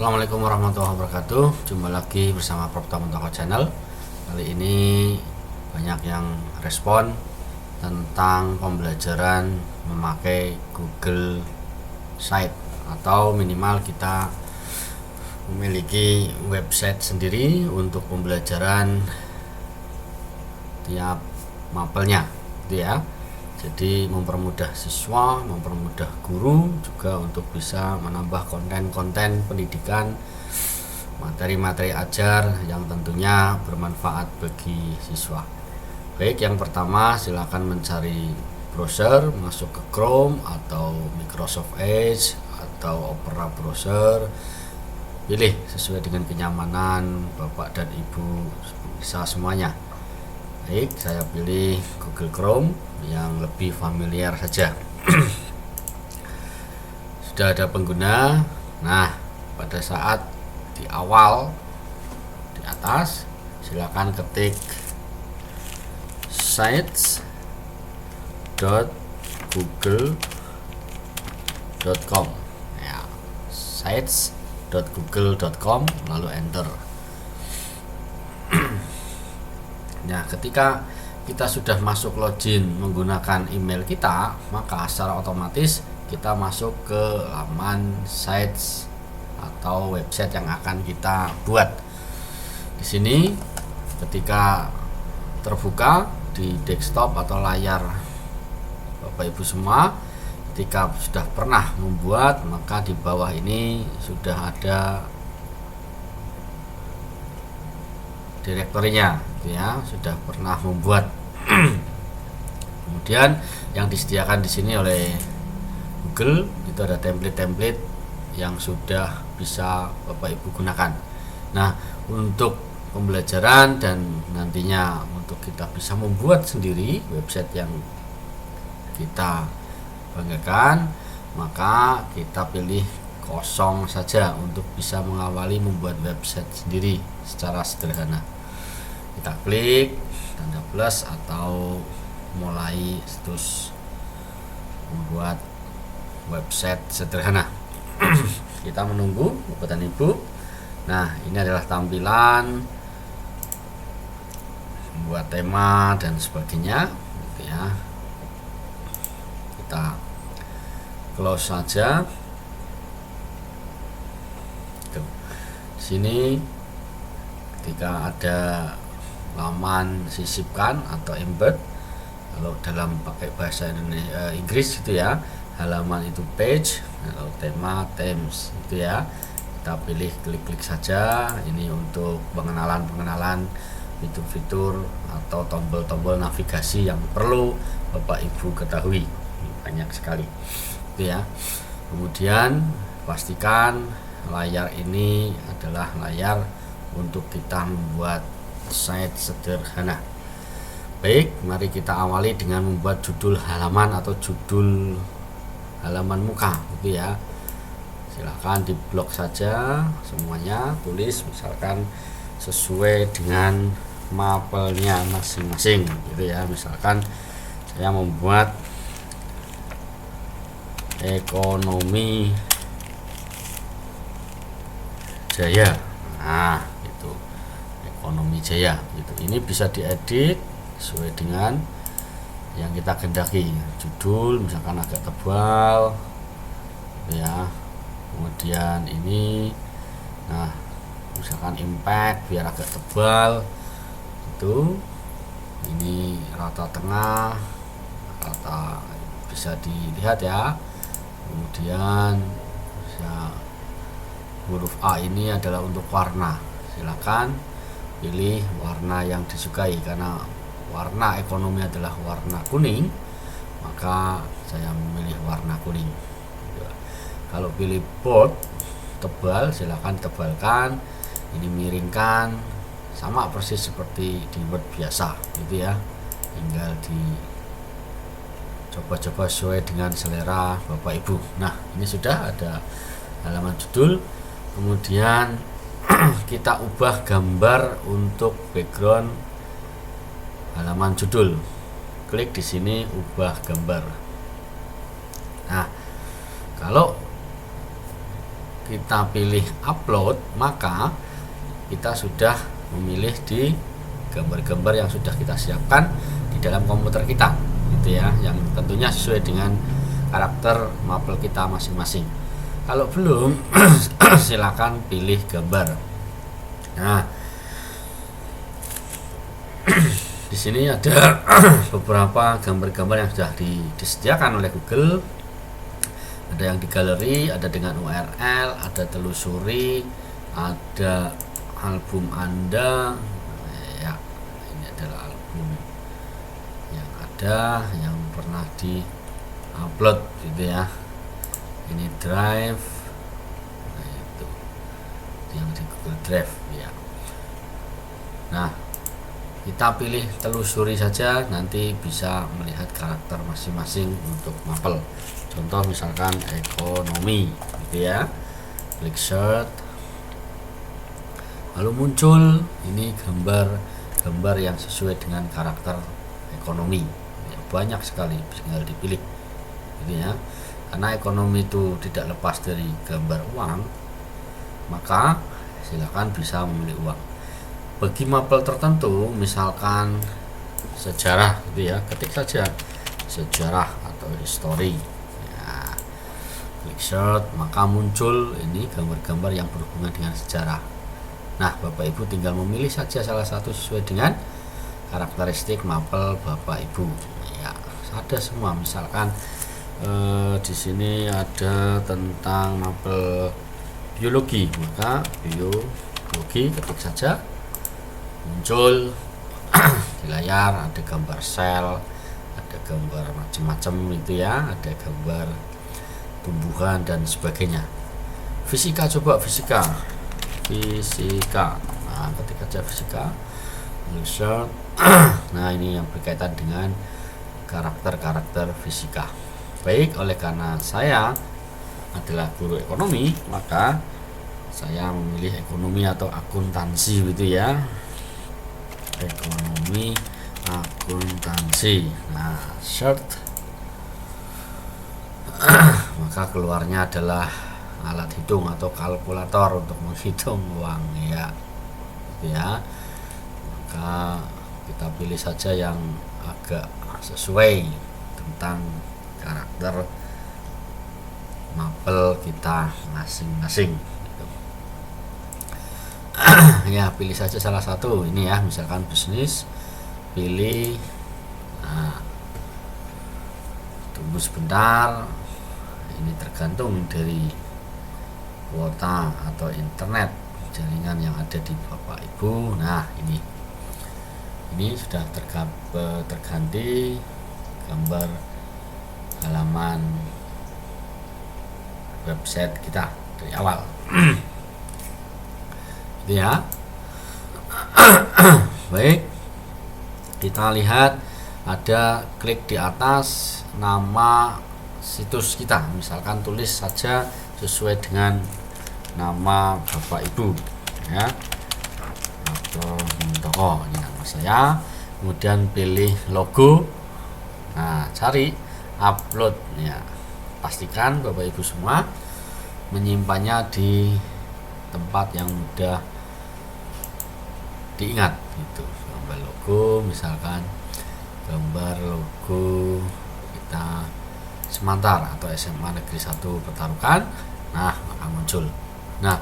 Assalamualaikum warahmatullahi wabarakatuh. Jumpa lagi bersama Prof Tamuntaka Channel. Kali ini banyak yang respon tentang pembelajaran memakai Google Site, atau minimal kita memiliki website sendiri untuk pembelajaran tiap mapelnya, gitu ya. Jadi mempermudah siswa, mempermudah guru juga untuk bisa menambah konten-konten pendidikan, materi-materi ajar yang tentunya bermanfaat bagi siswa. Baik, yang pertama silakan mencari browser, masuk ke Chrome atau Microsoft Edge atau Opera browser. Pilih sesuai dengan kenyamanan Bapak dan Ibu, bisa semuanya. Baik, saya pilih Google Chrome yang lebih familiar saja. Sudah ada pengguna. Nah, pada saat di awal di atas silakan ketik sites.google.com ya, sites.google.com, lalu enter. Nah, ketika kita sudah masuk login menggunakan email kita, maka secara otomatis kita masuk ke laman sites atau website yang akan kita buat. Di sini ketika terbuka di desktop atau layar Bapak Ibu semua, ketika sudah pernah membuat, maka di bawah ini sudah ada direktorinya, ya, sudah pernah membuat. Kemudian yang disediakan di sini oleh Google itu ada template-template yang sudah bisa Bapak Ibu gunakan. Nah, untuk pembelajaran dan nantinya untuk kita bisa membuat sendiri website yang kita banggakan, maka kita pilih kosong saja untuk bisa mengawali membuat website sendiri secara sederhana. Kita klik tanda plus atau mulai terus membuat website sederhana. Kita menunggu Bapak dan Ibu. Nah, ini adalah tampilan membuat tema dan sebagainya, gitu ya. Kita close saja. Di sini ketika ada laman sisipkan atau embed, kalau dalam pakai bahasa Inggris gitu ya, halaman itu page, kalau tema themes gitu ya. Kita pilih klik-klik saja. Ini untuk pengenalan fitur-fitur atau tombol-tombol navigasi yang perlu Bapak Ibu ketahui, banyak sekali gitu ya. Kemudian pastikan layar ini adalah layar untuk kita membuat site sederhana. Baik, mari kita awali dengan membuat judul halaman atau judul halaman muka, gitu ya. Silakan diblok saja semuanya, tulis misalkan sesuai dengan mapelnya masing-masing, gitu ya. Misalkan saya membuat ekonomi jaya. Nah, itu ekonomi jaya gitu. Ini bisa diedit sesuai dengan yang kita kehendaki. Judul misalkan agak tebal gitu ya. Kemudian ini, nah, misalkan impact biar agak tebal itu. Ini rata tengah, rata bisa dilihat ya. Kemudian bisa huruf A ini adalah untuk warna. Silakan pilih warna yang disukai, karena warna ekonomi adalah warna kuning, maka saya memilih warna kuning. Kalau pilih bold, tebal, silakan tebalkan. Ini miringkan, sama persis seperti di Word biasa, gitu ya. Tinggal coba-coba sesuai dengan selera Bapak Ibu. Nah, ini sudah ada halaman judul. Kemudian kita ubah gambar untuk background halaman judul. Klik di sini ubah gambar. Nah, kalau kita pilih upload, maka kita sudah memilih di gambar-gambar yang sudah kita siapkan di dalam komputer kita, gitu ya, yang tentunya sesuai dengan karakter mapel kita masing-masing. Kalau belum, silakan pilih gambar. Nah, di sini ada beberapa gambar-gambar yang sudah disediakan oleh Google. Ada yang di galeri, ada dengan URL, ada telusuri, ada album Anda. Ya, ini adalah album yang ada, yang pernah di-upload gitu ya. Ini Drive, nah itu yang di Google Drive ya. Nah, kita pilih telusuri saja, nanti bisa melihat karakter masing-masing untuk mapel. Contoh misalkan ekonomi gitu ya, klik search, lalu muncul ini gambar yang sesuai dengan karakter ekonomi ya, banyak sekali, tinggal dipilih gitu ya. Karena ekonomi itu tidak lepas dari gambar uang, maka silakan bisa memilih uang. Bagi mapel tertentu, misalkan sejarah gitu ya, ketik saja sejarah atau history ya, klik search, maka muncul ini gambar-gambar yang berhubungan dengan sejarah. Nah, Bapak Ibu tinggal memilih saja salah satu sesuai dengan karakteristik mapel Bapak Ibu ya, ada semua. Misalkan di sini ada tentang mapel biologi, maka biologi ketik saja, muncul di layar ada gambar sel, ada gambar macam-macam itu ya, ada gambar tumbuhan dan sebagainya. Fisika, coba fisika, nah ketik aja fisika, search. Nah, ini yang berkaitan dengan karakter fisika. Baik, oleh karena saya adalah guru ekonomi, maka saya memilih ekonomi atau akuntansi gitu ya, ekonomi akuntansi. Nah, search, maka keluarnya adalah alat hitung atau kalkulator untuk menghitung uang ya, gitu ya. Maka kita pilih saja yang agak sesuai tentang karakter mapel kita masing-masing gitu. Ya, pilih saja salah satu ini ya, misalkan bisnis, pilih. Nah, tunggu sebentar, ini tergantung dari kuota atau internet jaringan yang ada di Bapak Ibu. Nah, ini sudah terganti gambar halaman website kita dari awal. Gitu ya. Baik, kita lihat ada klik di atas nama situs kita, misalkan tulis saja sesuai dengan nama Bapak Ibu ya, atau toko, ini nama saya, kemudian pilih logo. Nah, cari upload ya, pastikan Bapak Ibu semua menyimpannya di tempat yang mudah diingat gitu. Gambar logo, misalkan gambar logo kita Semantar atau SMA Negeri 1 Petarukan. Nah, maka muncul. Nah,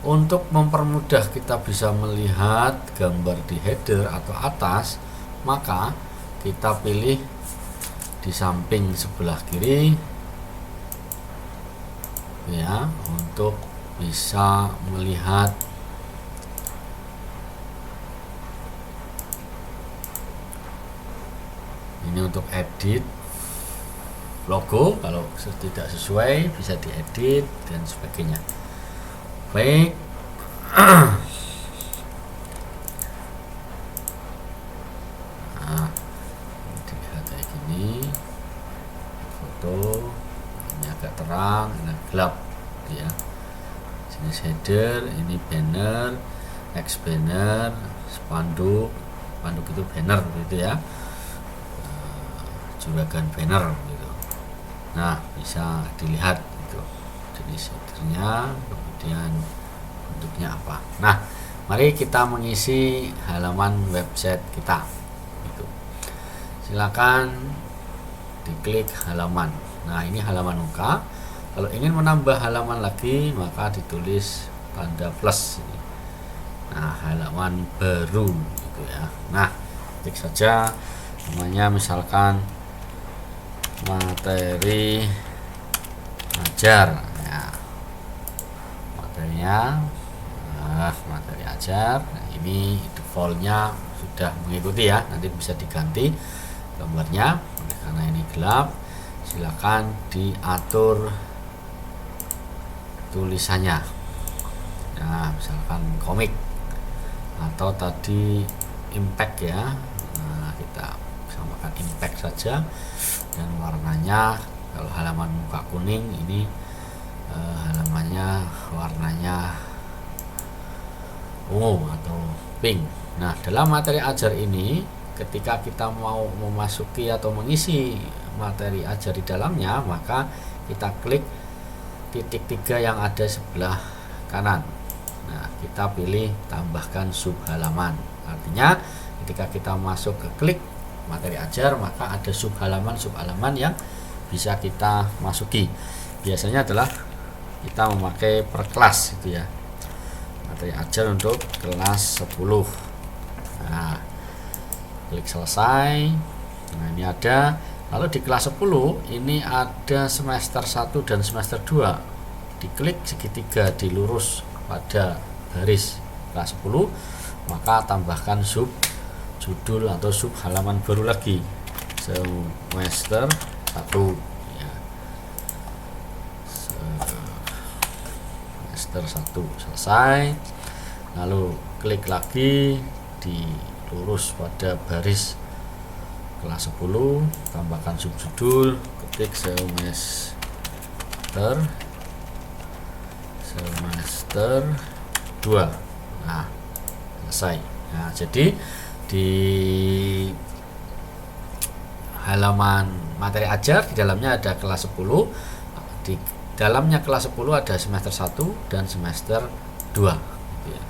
untuk mempermudah kita bisa melihat gambar di header atau atas, maka kita pilih di samping sebelah kiri ya, untuk bisa melihat ini untuk edit logo. Kalau tidak sesuai bisa diedit dan sebagainya. Baik. Nah, dilihat kayak gini, foto ini agak terang, ini gelap ya. Sini header, ini banner, X banner, spanduk itu banner gitu ya, juragan banner gitu. Nah, bisa dilihat itu jenis headernya, kemudian bentuknya apa. Nah, mari kita mengisi halaman website kita. Itu. Silakan diklik halaman. Nah, ini halaman muka. Kalau ingin menambah halaman lagi, maka ditulis tanda plus. Nah, halaman baru gitu ya. Nah, ketik saja namanya, misalkan materi ajar ya, materinya materi ajar. Nah, ini defaultnya sudah mengikuti ya, nanti bisa diganti gambarnya karena ini gelap. Silakan diatur tulisannya. Nah, misalkan komik atau tadi impact ya. Nah, kita samakan impact saja, dan warnanya kalau halaman muka kuning, ini halamannya warnanya ungu atau pink. Nah, dalam materi ajar ini, ketika kita mau memasuki atau mengisi materi ajar di dalamnya, maka kita klik titik 3 yang ada sebelah kanan. Nah, kita pilih tambahkan sub halaman. Artinya ketika kita masuk ke klik materi ajar, maka ada sub halaman yang bisa kita masuki. Biasanya adalah kita memakai per kelas gitu ya. Materi ajar untuk kelas 10. Nah, klik selesai. Nah, ini ada. Lalu di kelas 10 ini ada semester 1 dan semester 2. Diklik segitiga, dilurus pada garis kelas 10, maka tambahkan sub judul atau sub halaman baru lagi, semester 1 ya. Semester 1 selesai. Lalu klik lagi, dilurus pada baris kelas 10, tambahkan subjudul, ketik semester 2. Nah, selesai. Nah, jadi di halaman materi ajar, di dalamnya ada kelas 10. Di dalamnya kelas 10 ada semester 1 dan semester 2 gitu ya.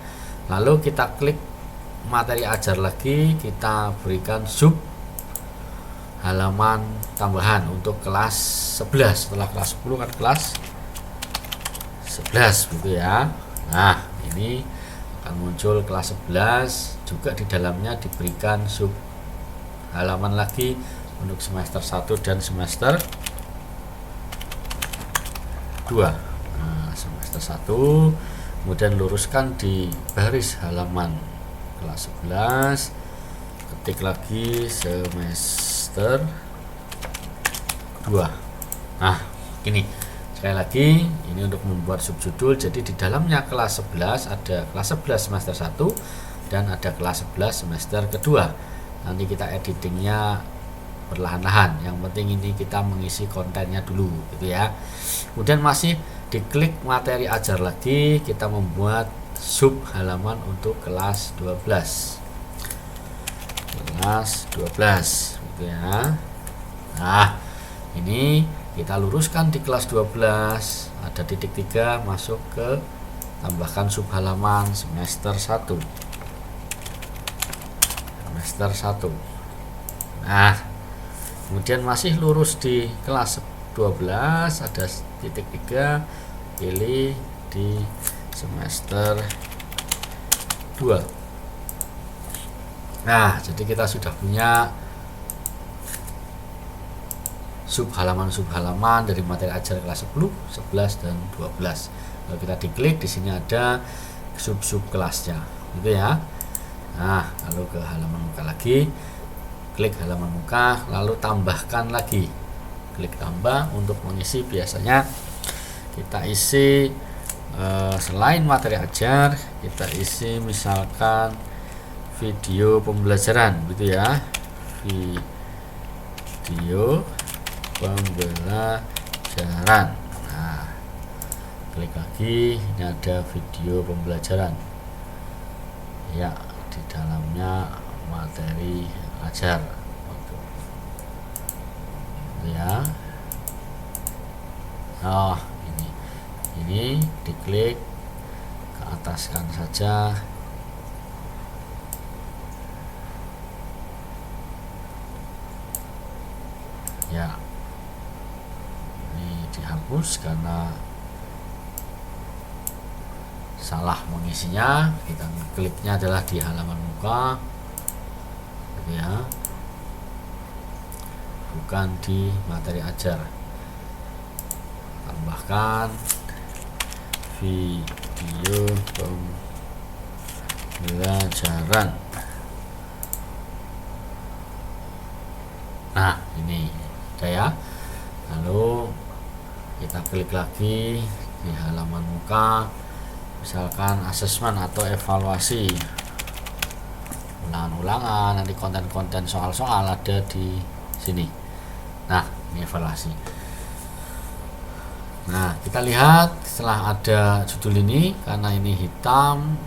Lalu kita klik materi ajar lagi, kita berikan sub halaman tambahan untuk kelas 11. Setelah kelas 10 kan kelas 11 gitu ya. Nah, ini akan muncul kelas 11, juga di dalamnya diberikan sub halaman lagi untuk semester 1 dan semester 2. Nah, semester 1, kemudian luruskan di baris halaman kelas 11, ketik lagi semester 2. Nah, ini sekali lagi, ini untuk membuat subjudul. Jadi di dalamnya kelas 11 ada kelas 11 semester 1 dan ada kelas 11 semester kedua. Nanti kita editingnya perlahan-lahan. Yang penting ini kita mengisi kontennya dulu gitu ya. Kemudian masih diklik materi ajar lagi, kita membuat sub halaman untuk kelas 12. Kelas 12 gitu ya. Nah, ini kita luruskan di kelas 12, ada titik 3, masuk ke tambahkan sub halaman semester 1. Semester 1. Nah, kemudian masih lurus di kelas 12, ada titik 3, pilih di semester 2. Nah, jadi kita sudah punya sub halaman dari materi ajar kelas 10, 11 dan 12. Kalau kita diklik, di sini ada sub kelasnya gitu ya. Nah, lalu ke halaman muka lagi, klik halaman muka, lalu tambahkan lagi, klik tambah untuk mengisi. Biasanya kita isi selain materi ajar, kita isi misalkan video pembelajaran gitu ya, video pembelajaran. Nah, klik lagi, ini ada video pembelajaran ya, di dalamnya materi ajar ya. Oh, ini ini diklik ke ataskan saja. Ya, ini dihapus karena salah mengisinya. Kita kliknya adalah di halaman muka, gitu ya, bukan di materi ajar. Tambahkan video pembelajaran. Nah, ini udah ya. Lalu kita klik lagi di halaman muka, misalkan asesmen atau evaluasi, ulangan-ulangan, nanti konten-konten soal-soal ada di sini. Nah, ini evaluasi. Nah, kita lihat setelah ada judul ini, karena ini hitam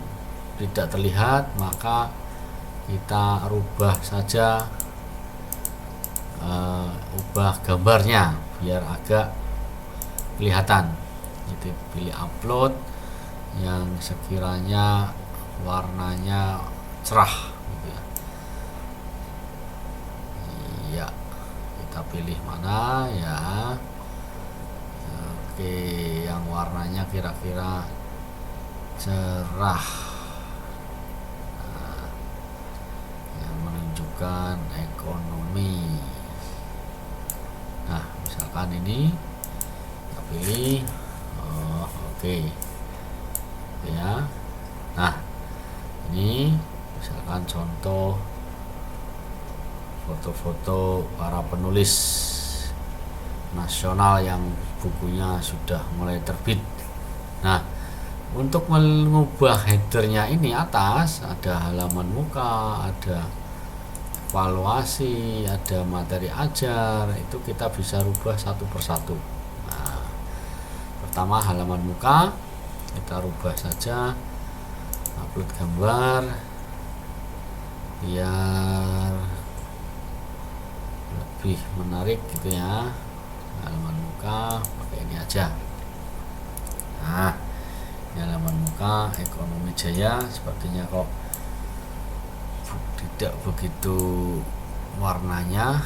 tidak terlihat, maka kita rubah saja, ubah gambarnya biar agak kelihatan. Itu pilih upload yang sekiranya warnanya cerah, gitu ya. Iya, kita pilih mana ya. Oke, yang warnanya kira-kira cerah, yang menunjukkan ekonomi. Nah, misalkan ini kita pilih, oke. Ya, nah ini misalkan contoh foto-foto para penulis nasional yang bukunya sudah mulai terbit. Nah, untuk mengubah headernya ini atas ada halaman muka, ada evaluasi, ada materi ajar, itu kita bisa rubah satu persatu. Nah, pertama halaman muka kita rubah saja, upload gambar biar lebih menarik, gitu ya. Halaman muka pakai ini aja. Nah, ini halaman muka Ekonomi Jaya, sepertinya kok tidak begitu warnanya,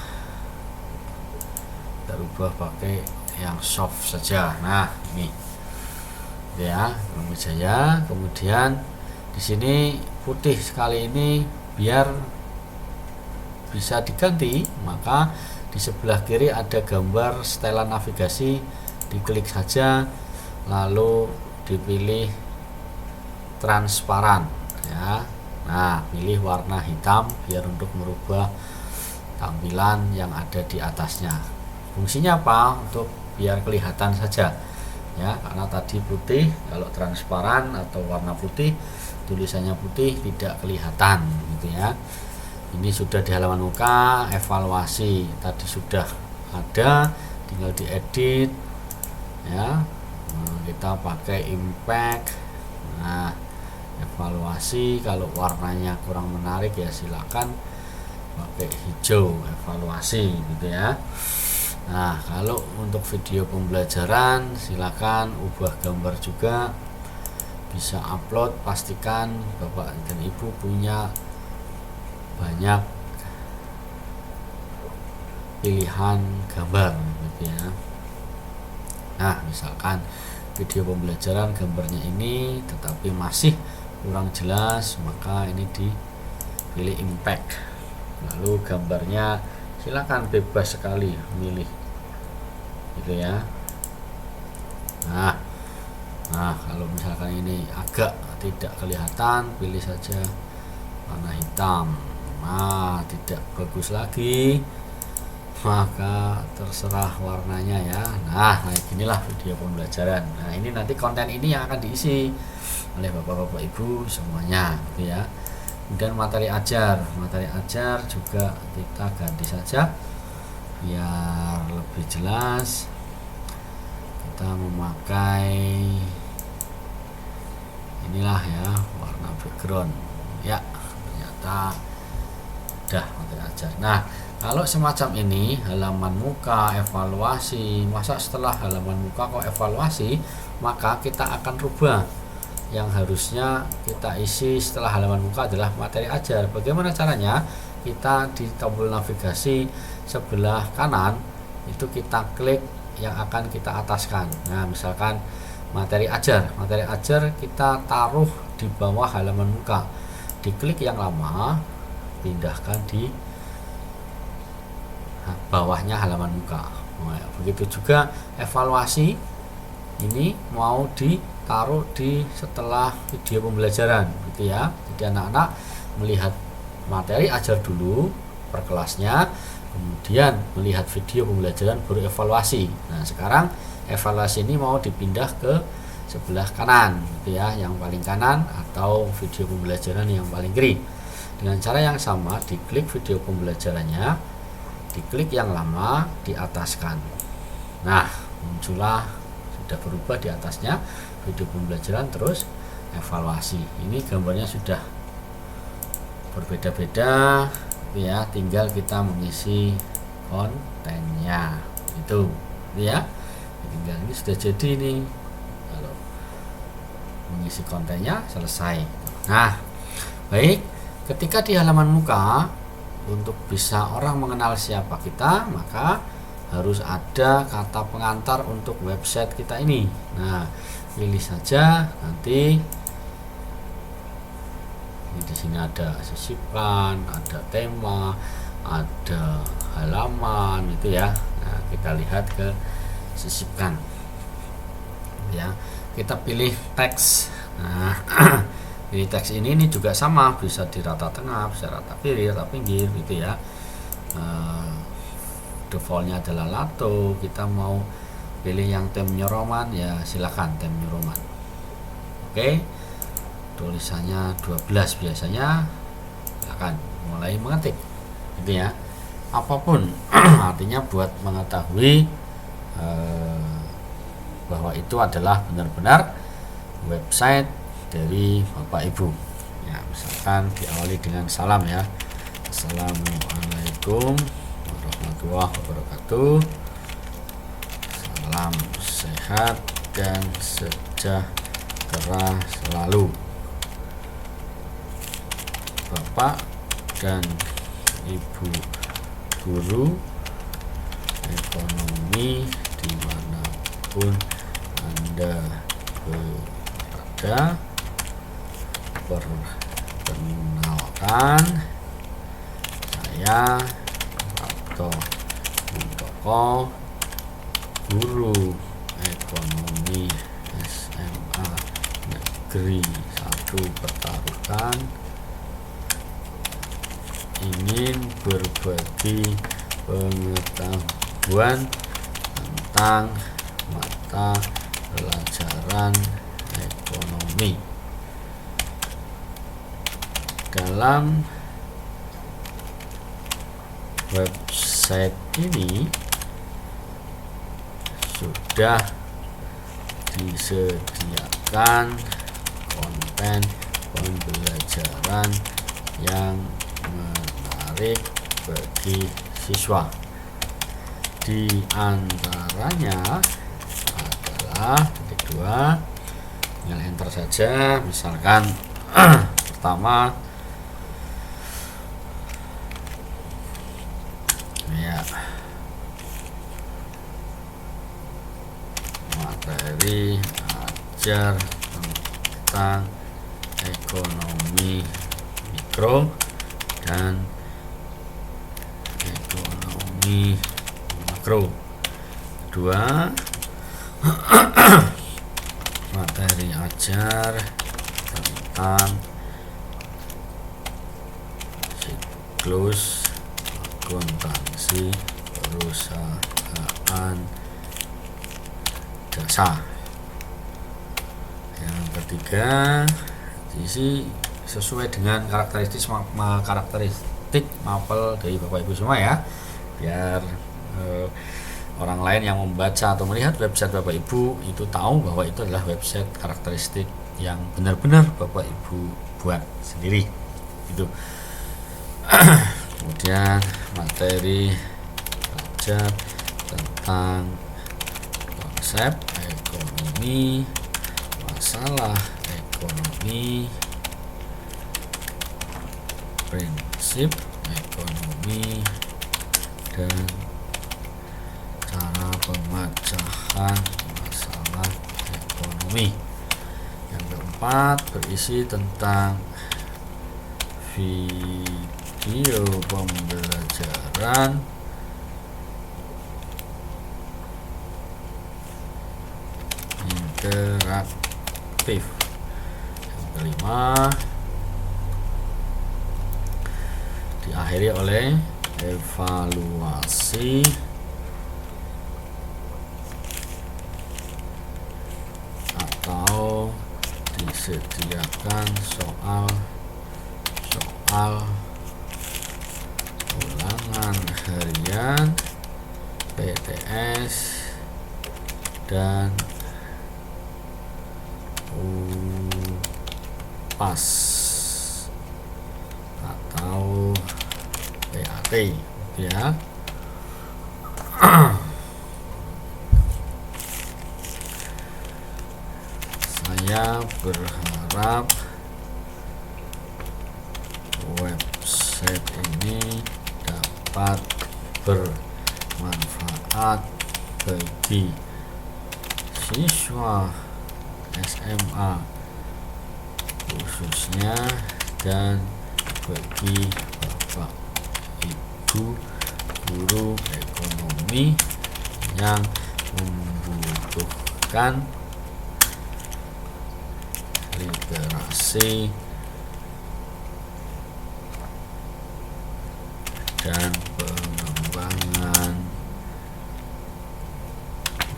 kita rubah pakai yang soft saja. Nah, ini ya, Ekonomi Jaya. Kemudian di sini putih sekali ini biar bisa diganti, maka di sebelah kiri ada gambar setelan navigasi, diklik saja lalu dipilih transparan ya. Nah, pilih warna hitam biar untuk merubah tampilan yang ada di atasnya. Fungsinya apa? Untuk biar kelihatan saja ya, karena tadi putih, kalau transparan atau warna putih, tulisannya putih tidak kelihatan, gitu ya. Ini sudah di halaman muka. Evaluasi tadi sudah ada, tinggal diedit ya. Nah, kita pakai impact. Nah, evaluasi kalau warnanya kurang menarik ya silakan pakai hijau evaluasi, gitu ya. Nah, kalau untuk video pembelajaran silakan ubah gambar juga, bisa upload. Pastikan Bapak dan Ibu punya banyak pilihan gambar, gitu ya. Nah, misalkan video pembelajaran gambarnya ini tetapi masih kurang jelas, maka ini dipilih impact, lalu gambarnya silakan bebas sekali milih, gitu ya. Nah, kalau misalkan ini agak tidak kelihatan, pilih saja warna hitam. Nah, tidak bagus lagi, maka terserah warnanya ya. Nah, inilah video pembelajaran. Nah, ini nanti konten ini yang akan diisi oleh bapak-bapak ibu semuanya, gitu ya. Kemudian materi ajar juga kita ganti saja biar lebih jelas. Kita memakai inilah ya, warna background ya. Ternyata udah materi ajar. Nah, kalau semacam ini halaman muka evaluasi, masa setelah halaman muka kok evaluasi, maka kita akan rubah. Yang harusnya kita isi setelah halaman muka adalah materi ajar. Bagaimana caranya? Kita di tombol navigasi sebelah kanan itu kita klik yang akan kita ataskan. Nah, misalkan materi ajar kita taruh di bawah halaman muka. Diklik yang lama, pindahkan di bawahnya halaman muka. Nah, begitu juga evaluasi ini mau ditaruh di setelah video pembelajaran gitu ya. Jadi anak-anak melihat materi ajar dulu per kelasnya, kemudian melihat video pembelajaran baru evaluasi. Nah, sekarang evaluasi ini mau dipindah ke sebelah kanan gitu ya, yang paling kanan, atau video pembelajaran yang paling kiri. Dengan cara yang sama, diklik video pembelajarannya, diklik yang lama, diataskan. Nah, muncullah sudah berubah di atasnya video pembelajaran terus evaluasi. Ini gambarnya sudah berbeda-beda ya, tinggal kita mengisi kontennya itu ya. Tinggal ini sudah jadi nih, kalau mengisi kontennya selesai. Nah, baik, ketika di halaman muka, untuk bisa orang mengenal siapa kita, maka harus ada kata pengantar untuk website kita ini. Nah, pilih saja nanti. Di sini ada sisipkan, ada tema, ada halaman itu ya. Nah, kita lihat ke sisipkan ya. Kita pilih teks. Nah, pilih teks ini juga sama, bisa di rata tengah, bisa rata kiri, rata pinggir gitu ya. Defaultnya adalah lato. Kita mau pilih yang tem New Roman ya, silakan tem New Roman. Oke, tulisannya 12 biasanya, silakan mulai mengetik gitu ya. Apapun artinya buat mengetahui bahwa itu adalah benar-benar website dari Bapak Ibu ya. Misalkan diawali dengan salam ya, Assalamualaikum warahmatullahi wabarakatuh, salam sehat dan sejahtera selalu Bapak dan Ibu guru ekonomi dimanapun Anda berada. Perkenalkan, saya Sabto Muntoko, guru ekonomi SMA Negeri 1 Petarukan, ingin berbagi pengetahuan tentang mata pelajaran ekonomi. Dalam website ini sudah disediakan konten pembelajaran yang menarik bagi siswa. Di antaranya adalah titik 2, tinggal enter saja. Misalkan pertama ya, materi ajar tentang ekonomi mikro dan ekonomi makro. Kedua, materi ajar tentang siklus akuntansi perusahaan jasa. Yang ketiga, diisi sesuai dengan karakteristik mapel dari Bapak Ibu semua ya, biar orang lain yang membaca atau melihat website Bapak Ibu itu tahu bahwa itu adalah website karakteristik yang benar-benar Bapak Ibu buat sendiri itu. Kemudian materi belajar tentang konsep ekonomi ekonomi, masalah ekonomi, prinsip ekonomi, dan cara pemecahan masalah ekonomi. Yang keempat berisi tentang video pembelajaran interaktif. Yang kelima diakhiri oleh evaluasi atau disediakan soal ulangan harian PTS dan UPAS atau PAT ya. Saya berharap website ini dapat bermanfaat bagi siswa SMA khususnya dan bagi Bapak Ibu guru ekonomi yang membutuhkan literasi dan pengembangan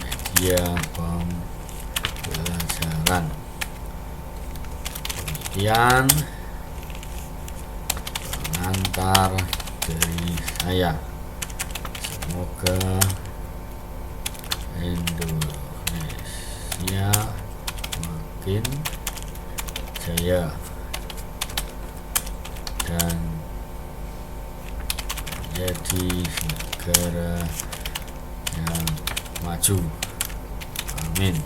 media pembelajaran. Demikian pengantar dari saya. Semoga Indonesia makin jaya dan menjadi negara yang maju. Amin.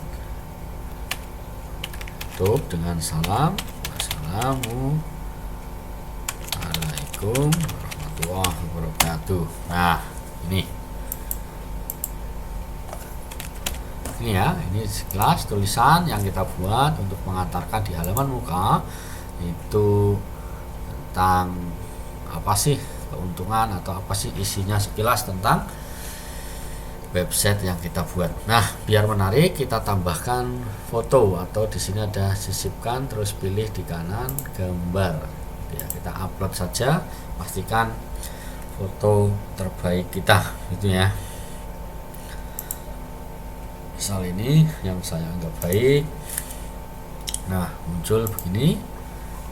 Tutup dengan salam. Wassalamualaikum warahmatullahi wabarakatuh. Nah, ini ya, ini sekelas tulisan yang kita buat untuk mengantarkan di halaman muka itu tentang apa sih keuntungan atau apa sih isinya sekilas tentang website yang kita buat. Nah, biar menarik kita tambahkan foto atau di sini ada sisipkan, terus pilih di kanan gambar. Ya, kita upload saja, pastikan foto terbaik kita gitu ya. Misal ini yang saya anggap baik. Nah, muncul begini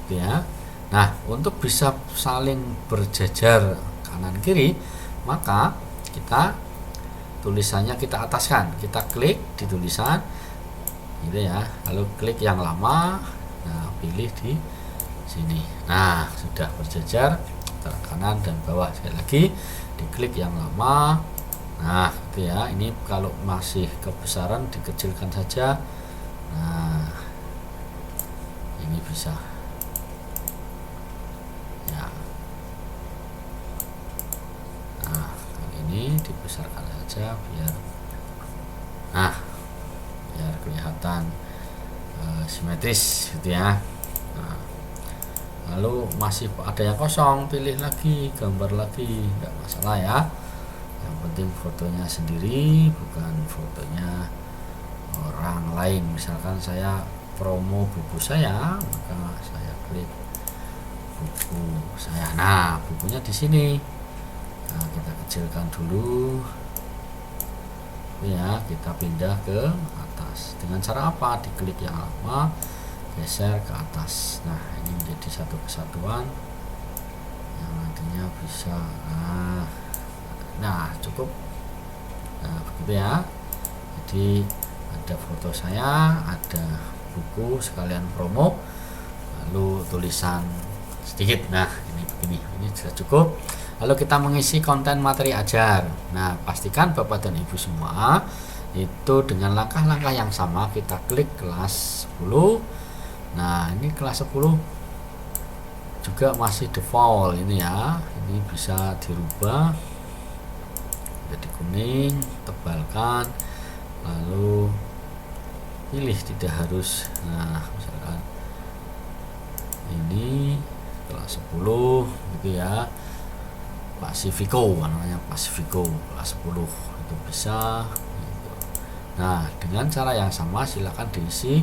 gitu ya. Nah, untuk bisa saling berjajar kanan kiri, maka kita tulisannya kita ataskan, kita klik di tulisan gitu ya, lalu klik yang lama, nah pilih di sini. Nah, sudah berjajar antara kanan dan bawah. Sekali lagi diklik yang lama. Nah, gitu ya. Ini kalau masih kebesaran dikecilkan saja. Nah, ini bisa ya. Nah, kali ini dibesarkan saja biar kelihatan simetris gitu ya. Nah, lalu masih ada yang kosong, pilih lagi, gambar lagi, enggak masalah ya. Yang penting fotonya sendiri, bukan fotonya orang lain. Misalkan saya promo buku saya, maka saya klik buku saya. Nah, bukunya di sini. Nah, kita kecilkan dulu ya, kita pindah ke atas. Dengan cara apa? Diklik yang lama, geser ke atas. Nah, ini menjadi satu kesatuan yang nantinya bisa nah cukup. Nah, begitu ya. Jadi ada foto saya, ada buku sekalian promo, lalu tulisan sedikit. Nah, ini sudah cukup. Lalu kita mengisi konten materi ajar. Nah, pastikan Bapak dan Ibu semua itu dengan langkah-langkah yang sama kita klik kelas 10. Nah ini kelas 10 juga masih default ini ya, ini bisa dirubah jadi kuning, tebalkan, lalu pilih, tidak harus. Nah misalkan ini kelas 10 gitu ya, Pacifico namanya, Pacifico kelas 10 itu bisa gitu. Nah dengan cara yang sama silakan diisi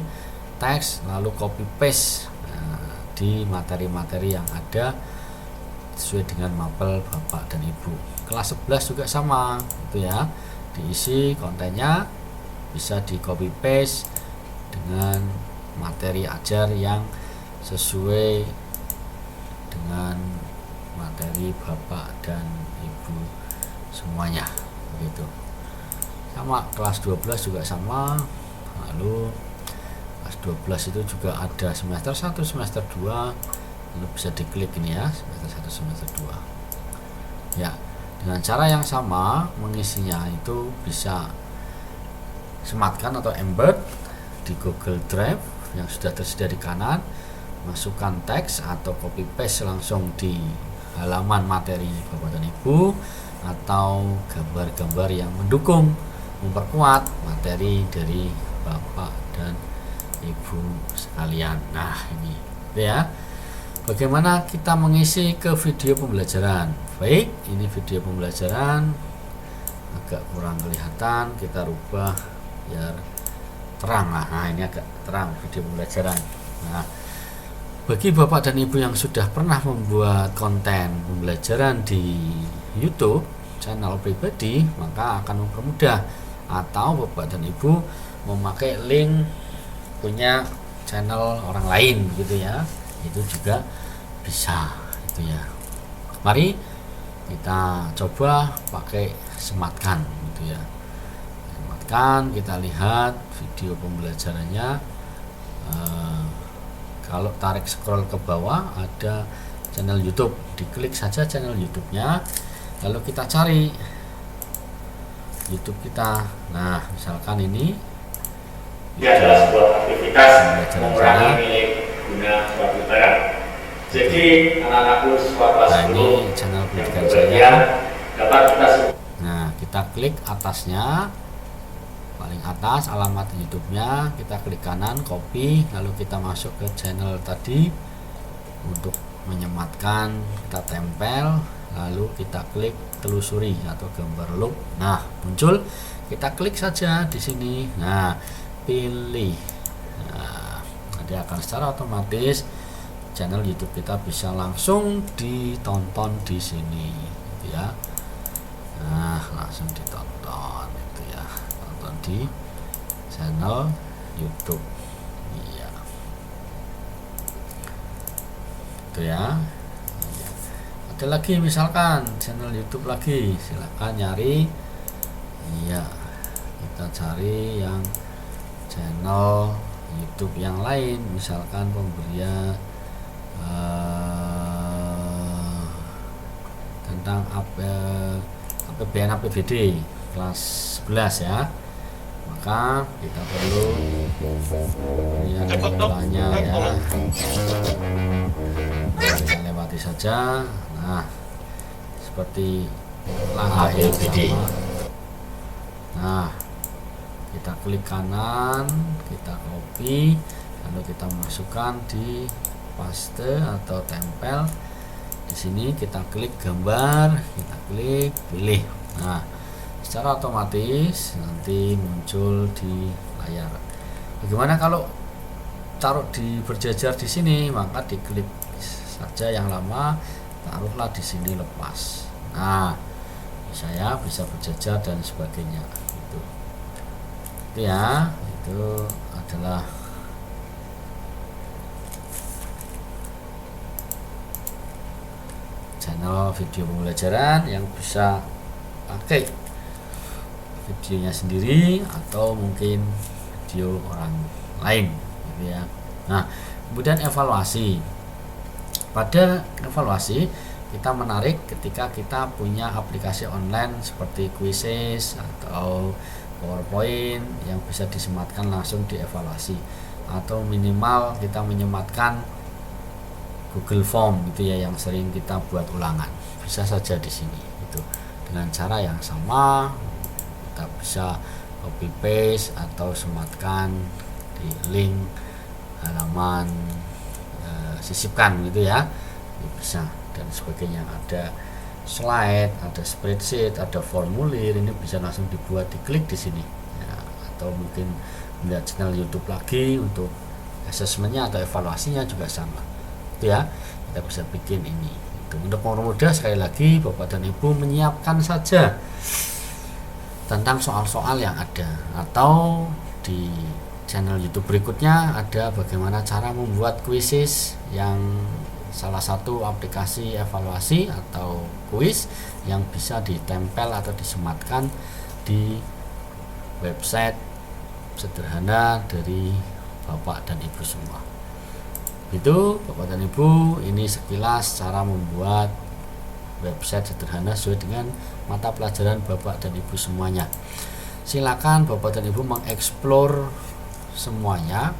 teks lalu copy paste di materi-materi yang ada sesuai dengan mapel Bapak dan Ibu. Kelas 11 juga sama gitu ya, diisi kontennya, bisa di copy paste dengan materi ajar yang sesuai dengan materi Bapak dan Ibu semuanya begitu. Sama kelas 12 juga sama. Lalu kelas 12 itu juga ada semester 1, semester 2, lalu bisa diklik ini ya, semester 1, semester 2 ya. Dengan cara yang sama mengisinya itu bisa sematkan atau embed di Google Drive yang sudah tersedia di kanan, masukkan teks atau copy paste langsung di halaman materi Bapak dan Ibu, atau gambar-gambar yang mendukung memperkuat materi dari Bapak dan Ibu sekalian. Nah ini ya, bagaimana kita mengisi ke video pembelajaran. Baik, ini video pembelajaran agak kurang kelihatan, kita rubah biar terang. Nah ini agak terang video pembelajaran. Nah bagi Bapak dan Ibu yang sudah pernah membuat konten pembelajaran di YouTube channel pribadi, maka akan mempermudah. Atau Bapak dan Ibu memakai link punya channel orang lain gitu ya, itu juga bisa itu ya. Mari kita coba pakai sematkan gitu ya. Sematkan, kita lihat video pembelajarannya. Kalau tarik scroll ke bawah ada channel YouTube, diklik saja channel YouTube-nya, lalu kita cari YouTube kita. Nah misalkan ini adalah sebuah aktivitas mengurangi milik guna batu bara. Jadi anak-anakku siswa kelas 10 ini channel pendidikan saya. Dapat kita. Nah kita klik atasnya, paling atas alamat YouTube-nya, kita klik kanan copy, lalu kita masuk ke channel tadi untuk menyematkan, kita tempel, lalu kita klik telusuri atau gambar loop. Nah muncul, kita klik saja di sini. Nah pilih. Nah, nanti akan secara otomatis channel YouTube kita bisa langsung ditonton di sini gitu ya. Nah langsung ditonton gitu ya, tonton di channel YouTube iya itu ya. Iya. Ada lagi misalkan channel YouTube lagi, silakan nyari. Iya, kita cari yang channel YouTube yang lain, misalkan pemberian tentang APBN APBD kelas 11 ya, maka kita perlu yang lainnya ya, kita lewati saja. Nah seperti langkah yang pertama. Nah kita klik kanan, kita copy, lalu kita masukkan di paste atau tempel. Di sini kita klik gambar, kita klik pilih. Nah secara otomatis nanti muncul di layar. Bagaimana kalau taruh di berjajar di sini? Maka diklik saja yang lama, taruhlah di sini lepas. Nah saya bisa berjajar dan sebagainya. Itu ya, itu adalah channel video pembelajaran yang bisa pakai videonya sendiri atau mungkin video orang lain gitu ya. Nah kemudian evaluasi. Pada evaluasi kita menarik ketika kita punya aplikasi online seperti Quizzes atau PowerPoint yang bisa disematkan langsung dievaluasi, atau minimal kita menyematkan Google Form gitu ya, yang sering kita buat ulangan, bisa saja di sini itu dengan cara yang sama. Kita bisa copy paste atau sematkan di link halaman sisipkan gitu ya, ini bisa, dan sebagainya. Ada slide, ada spreadsheet, ada formulir, ini bisa langsung dibuat, diklik di sini ya. Atau mungkin melihat channel YouTube lagi untuk asesmennya atau evaluasinya juga sama itu ya, kita bisa bikin ini itu. Untuk mempermudah, sekali lagi Bapak dan Ibu menyiapkan saja tentang soal-soal yang ada, atau di channel YouTube berikutnya ada bagaimana cara membuat quizzes, yang salah satu aplikasi evaluasi atau kuis yang bisa ditempel atau disematkan di website sederhana dari Bapak dan Ibu semua. Itu Bapak dan Ibu, ini sekilas cara membuat website sederhana sesuai dengan mata pelajaran Bapak dan Ibu semuanya. Silakan Bapak dan Ibu mengeksplor semuanya.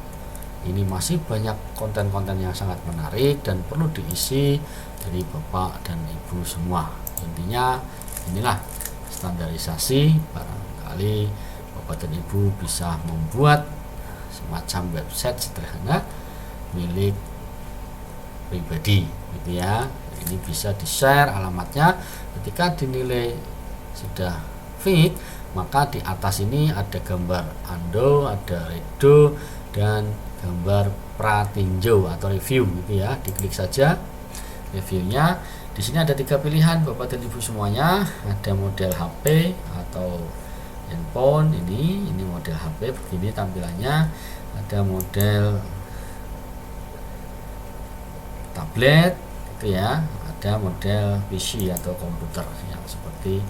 Ini masih banyak konten-konten yang sangat menarik dan perlu diisi dari Bapak dan Ibu semua. Intinya inilah standarisasi, barangkali Bapak dan Ibu bisa membuat semacam website sederhana milik pribadi gitu ya. Ini bisa di-share alamatnya. Ketika dinilai sudah fit, maka di atas ini ada gambar Ando, ada Redo, dan gambar pratinjo atau review gitu ya. Diklik saja reviewnya. Di sini ada 3 pilihan Bapak dan Ibu semuanya. Ada model HP atau handphone, ini model HP begini tampilannya. Ada model tablet gitu ya. Ada model PC atau komputer yang seperti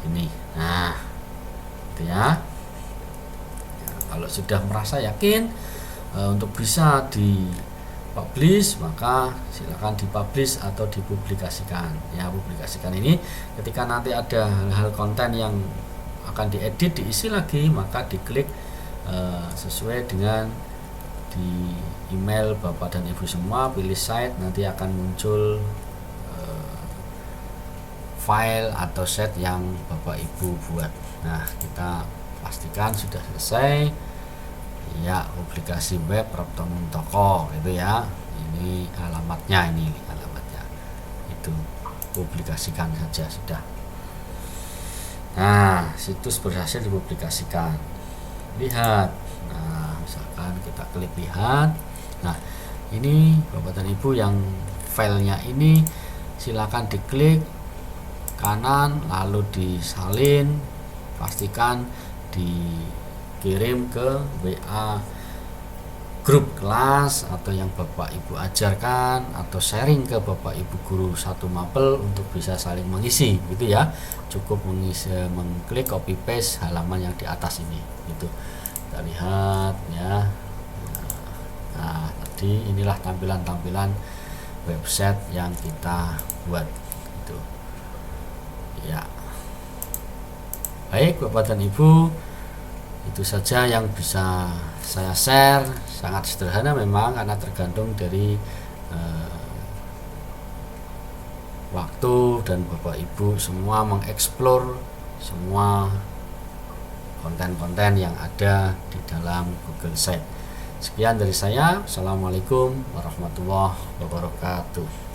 ini. Nah, gitu ya. Kalau sudah merasa yakin untuk bisa dipublish, maka silakan dipublish atau dipublikasikan ya. Publikasikan ini ketika nanti ada hal-hal konten yang akan diedit, diisi lagi, maka diklik sesuai dengan di email Bapak dan Ibu semua, pilih site, nanti akan muncul file atau set yang Bapak Ibu buat. Nah, kita pastikan sudah selesai ya. Publikasi web Repton Toko itu ya, ini alamatnya, itu publikasikan saja sudah. Nah, situs berhasil dipublikasikan, lihat. Nah, misalkan kita klik lihat. Nah, ini Bapak dan Ibu yang filenya ini silakan diklik kanan lalu disalin, pastikan dikirim ke WA grup kelas atau yang Bapak Ibu ajarkan, atau sharing ke Bapak Ibu guru satu mapel untuk bisa saling mengisi gitu ya. Cukup mengklik copy paste halaman yang di atas ini gitu. Kita lihat ya. Nah, tadi inilah tampilan-tampilan website yang kita buat gitu ya. Baik Bapak dan Ibu, itu saja yang bisa saya share. Sangat sederhana memang, karena tergantung dari waktu dan Bapak Ibu semua mengeksplor semua konten-konten yang ada di dalam Google Sheet. Sekian dari saya. Assalamualaikum warahmatullahi wabarakatuh.